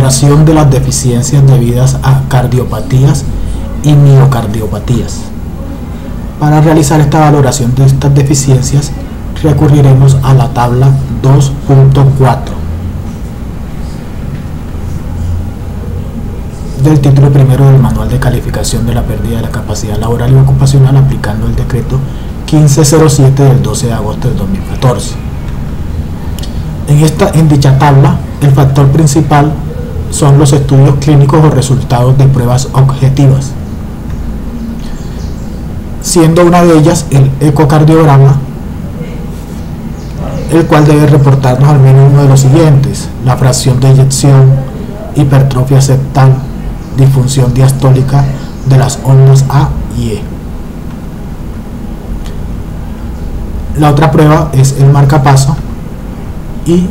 valoración de las deficiencias debidas a cardiopatías y miocardiopatías. Para realizar esta valoración de estas deficiencias recurriremos a la tabla 2.4 del título primero del Manual de Calificación de la Pérdida de la Capacidad Laboral y Ocupacional, aplicando el decreto 1507 del 12 de agosto del 2014. En dicha tabla, el factor principal son los estudios clínicos o resultados de pruebas objetivas, siendo una de ellas el ecocardiograma, el cual debe reportarnos al menos uno de los siguientes: la fracción de eyección, hipertrofia septal, disfunción diastólica de las ondas A y E. La otra prueba es el marcapaso y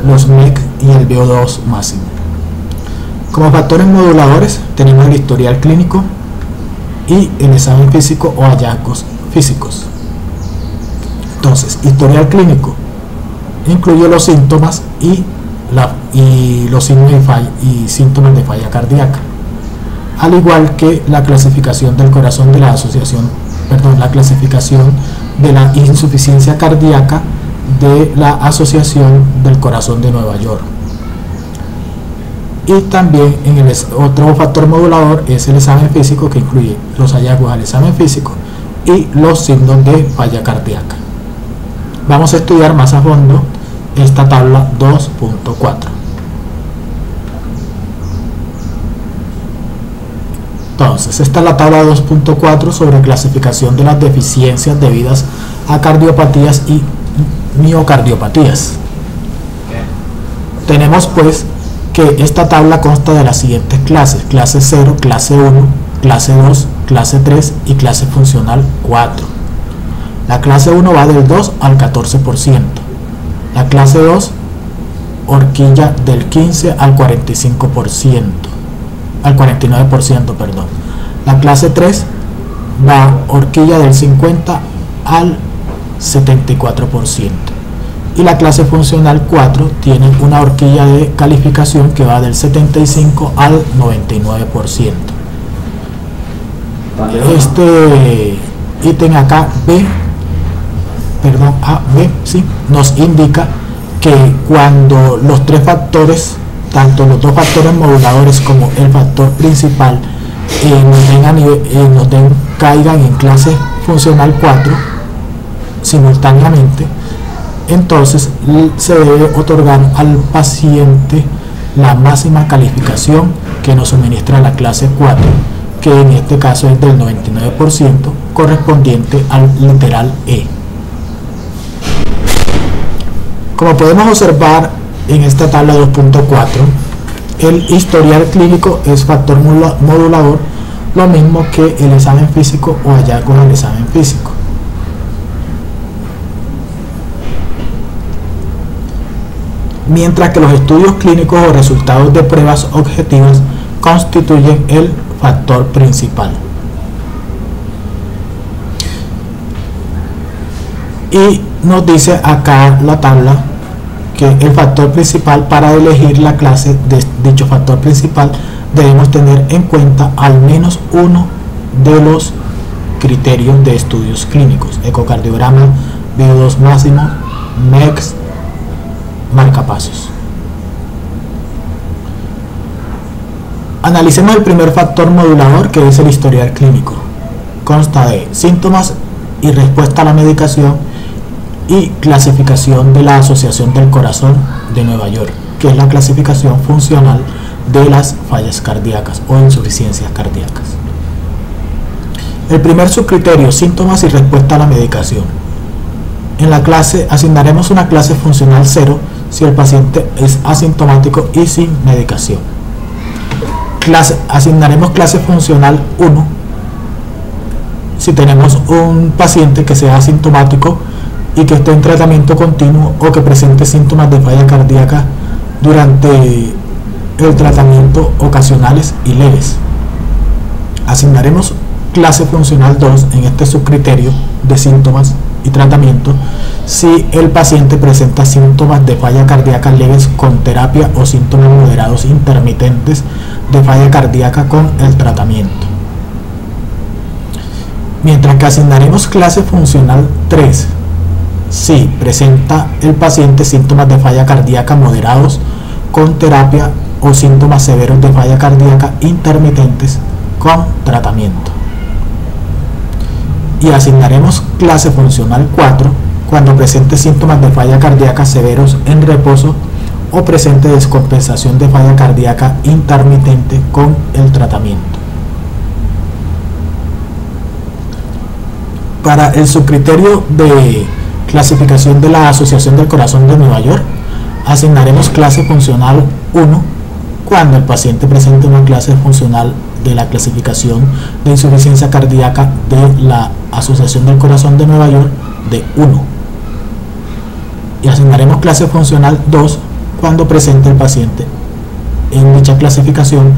los MEC y el VO2 máximo. Como factores moduladores tenemos el historial clínico y el examen físico o hallazgos físicos. Entonces, historial clínico incluye los síntomas y los signos y síntomas de falla cardíaca, al igual que la clasificación del corazón de la la clasificación de la insuficiencia cardíaca de la Asociación del Corazón de Nueva York. Y también en el otro factor modulador es el examen físico, que incluye los hallazgos al examen físico y los signos de falla cardíaca. Vamos a estudiar más a fondo esta tabla 2.4. Entonces, esta es la tabla 2.4 sobre clasificación de las deficiencias debidas a cardiopatías y miocardiopatías. Tenemos pues que esta tabla consta de las siguientes clases: clase 0, clase 1, clase 2, clase 3 y clase funcional 4. La clase 1 va del 2 al 14%, la clase 2 horquilla del 15 al 45%, al 49%, perdón. La clase 3 va horquilla del 50 al 74%. Y la clase funcional 4 tiene una horquilla de calificación que va del 75 al 99%. Este ítem acá AB, sí, nos indica que cuando los tres factores, tanto los dos factores moduladores como el factor principal, caigan en clase funcional 4 simultáneamente, entonces se debe otorgar al paciente la máxima calificación que nos suministra la clase 4, que en este caso es del 99%, correspondiente al literal E. Como podemos observar en esta tabla 2.4, el historial clínico es factor modulador, lo mismo que el examen físico o hallazgos al examen físico. Mientras que los estudios clínicos o resultados de pruebas objetivas constituyen el factor principal. Y nos dice acá la tabla que el factor principal, para elegir la clase de dicho factor principal, debemos tener en cuenta al menos uno de los criterios de estudios clínicos: ecocardiograma, VO2 máximo, MEX, marcapasos. Analicemos el primer factor modulador, que es el historial clínico. Consta de síntomas y respuesta a la medicación y clasificación de la Asociación del Corazón de Nueva York, que es la clasificación funcional de las fallas cardíacas o insuficiencias cardíacas. El primer subcriterio: síntomas y respuesta a la medicación. En la clase asignaremos una clase funcional 0 si el paciente es asintomático y sin medicación. Asignaremos clase funcional 1 si tenemos un paciente que sea asintomático y que esté en tratamiento continuo o que presente síntomas de falla cardíaca durante el tratamiento ocasionales y leves. Asignaremos clase funcional 2 en este subcriterio de síntomas y tratamiento si el paciente presenta síntomas de falla cardíaca leves con terapia o síntomas moderados intermitentes de falla cardíaca con el tratamiento. Mientras que asignaremos clase funcional 3 si presenta el paciente síntomas de falla cardíaca moderados con terapia o síntomas severos de falla cardíaca intermitentes con tratamiento. Y asignaremos clase funcional 4 cuando presente síntomas de falla cardíaca severos en reposo o presente descompensación de falla cardíaca intermitente con el tratamiento. Para el subcriterio de clasificación de la Asociación del Corazón de Nueva York, asignaremos clase funcional 1 cuando el paciente presente una clase funcional de la clasificación de insuficiencia cardíaca de la Asociación del Corazón de Nueva York de 1. Y asignaremos clase funcional 2 cuando presente el paciente en dicha clasificación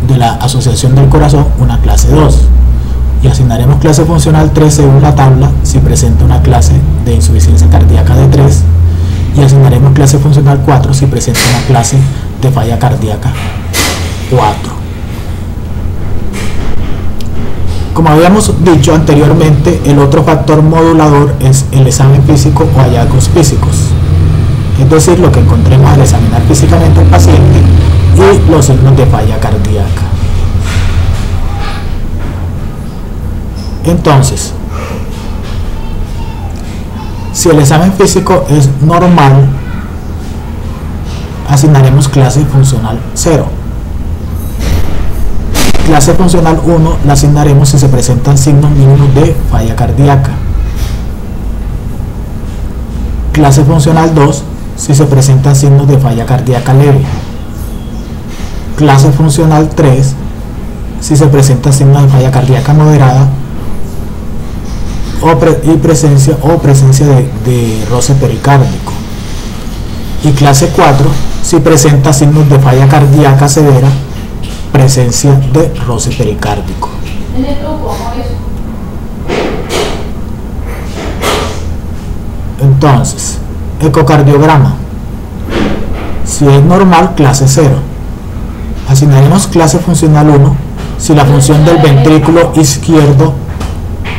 de la Asociación del Corazón una clase 2. Y asignaremos clase funcional 3 según la tabla si presenta una clase de insuficiencia cardíaca de 3. Y asignaremos clase funcional 4 si presenta una clase de falla cardíaca 4. Como habíamos dicho anteriormente, el otro factor modulador es el examen físico o hallazgos físicos, es decir, lo que encontremos al examinar físicamente al paciente y los signos de falla cardíaca. Entonces, si el examen físico es normal, asignaremos clase funcional 0. Clase funcional 1 la asignaremos si se presentan signos mínimos de falla cardíaca. Clase funcional 2 si se presentan signos de falla cardíaca leve. Clase funcional 3 si se presentan signos de falla cardíaca moderada y presencia de roce pericárdico. Y clase 4 si presenta signos de falla cardíaca severa, presencia de roce pericárdico. Entonces, ecocardiograma. Si es normal, clase 0. Asignaremos clase funcional 1 si la función del ventrículo izquierdo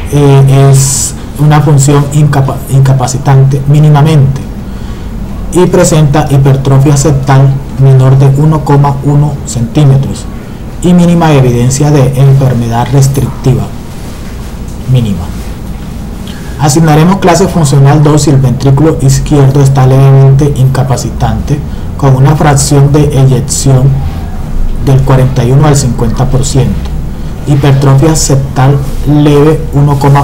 es una función incapacitante mínimamente y presenta hipertrofia septal menor de 1,1 centímetros y mínima evidencia de enfermedad restrictiva mínima. Asignaremos clase funcional 2 si el ventrículo izquierdo está levemente incapacitante con una fracción de eyección del 41 al 50%, hipertrofia septal leve 1,1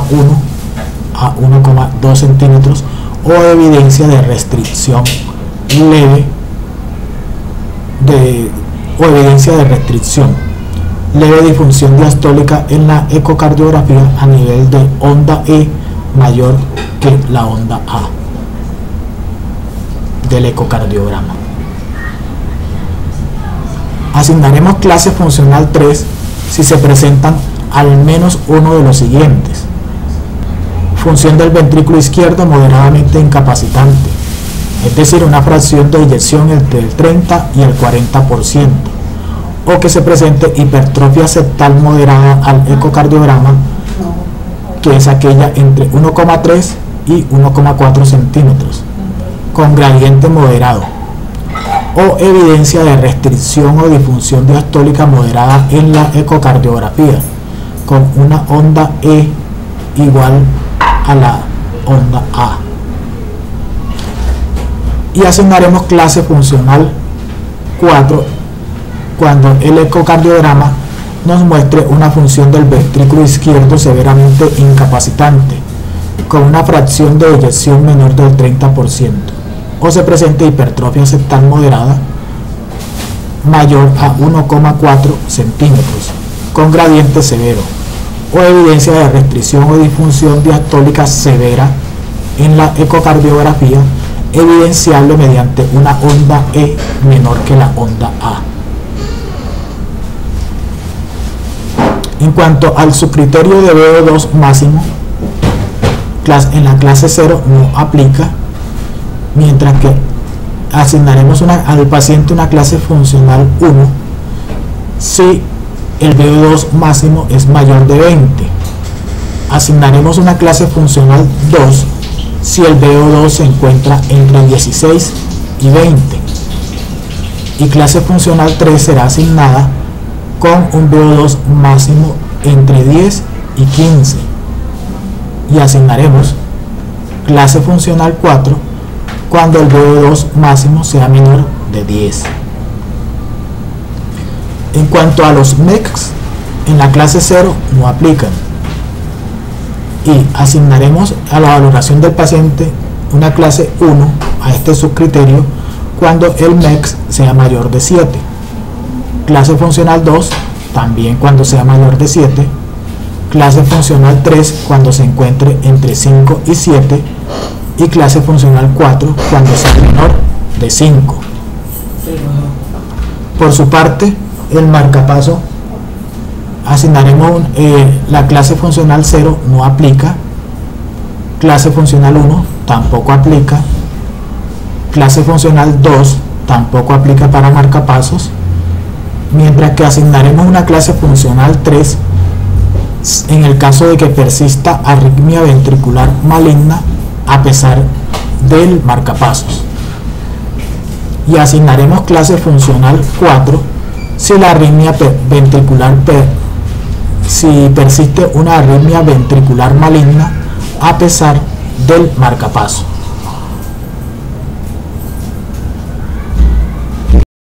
a 1,2 centímetros o evidencia de restricción leve leve disfunción diastólica en la ecocardiografía a nivel de onda E mayor que la onda A del ecocardiograma. Asignaremos clase funcional 3 si se presentan al menos uno de los siguientes: función del ventrículo izquierdo moderadamente incapacitante, es decir, una fracción de eyección entre el 30 y el 40%, o que se presente hipertrofia septal moderada al ecocardiograma, que es aquella entre 1,3 y 1,4 centímetros, con gradiente moderado, o evidencia de restricción o disfunción diastólica moderada en la ecocardiografía, con una onda E igual a la onda A. Y asignaremos clase funcional 4 cuando el ecocardiograma nos muestre una función del ventrículo izquierdo severamente incapacitante con una fracción de eyección menor del 30% o se presente hipertrofia septal moderada mayor a 1,4 centímetros con gradiente severo o evidencia de restricción o disfunción diastólica severa en la ecocardiografía, evidenciable mediante una onda E menor que la onda A. En cuanto al subcriterio de VO2 máximo, en la clase 0 no aplica, mientras que asignaremos al paciente una clase funcional 1 si el VO2 máximo es mayor de 20. Asignaremos una clase funcional 2 si el VO2 se encuentra entre 16 y 20. Y clase funcional 3 será asignada con un VO2 máximo entre 10 y 15. Y asignaremos clase funcional 4 cuando el VO2 máximo sea menor de 10. En cuanto a los MECs, en la clase 0 no aplican. Y asignaremos a la valoración del paciente una clase 1 a este subcriterio cuando el MEC sea mayor de 7. Clase funcional 2 también cuando sea mayor de 7. Clase funcional 3 cuando se encuentre entre 5 y 7. Y clase funcional 4 cuando sea menor de 5. Por su parte, el marcapaso, asignaremos la clase funcional 0 no aplica, clase funcional 1 tampoco aplica, clase funcional 2 tampoco aplica para marcapasos, mientras que asignaremos una clase funcional 3 en el caso de que persista arritmia ventricular maligna a pesar del marcapasos, y asignaremos clase funcional 4 si la arritmia ventricular si persiste una arritmia ventricular maligna a pesar del marcapaso.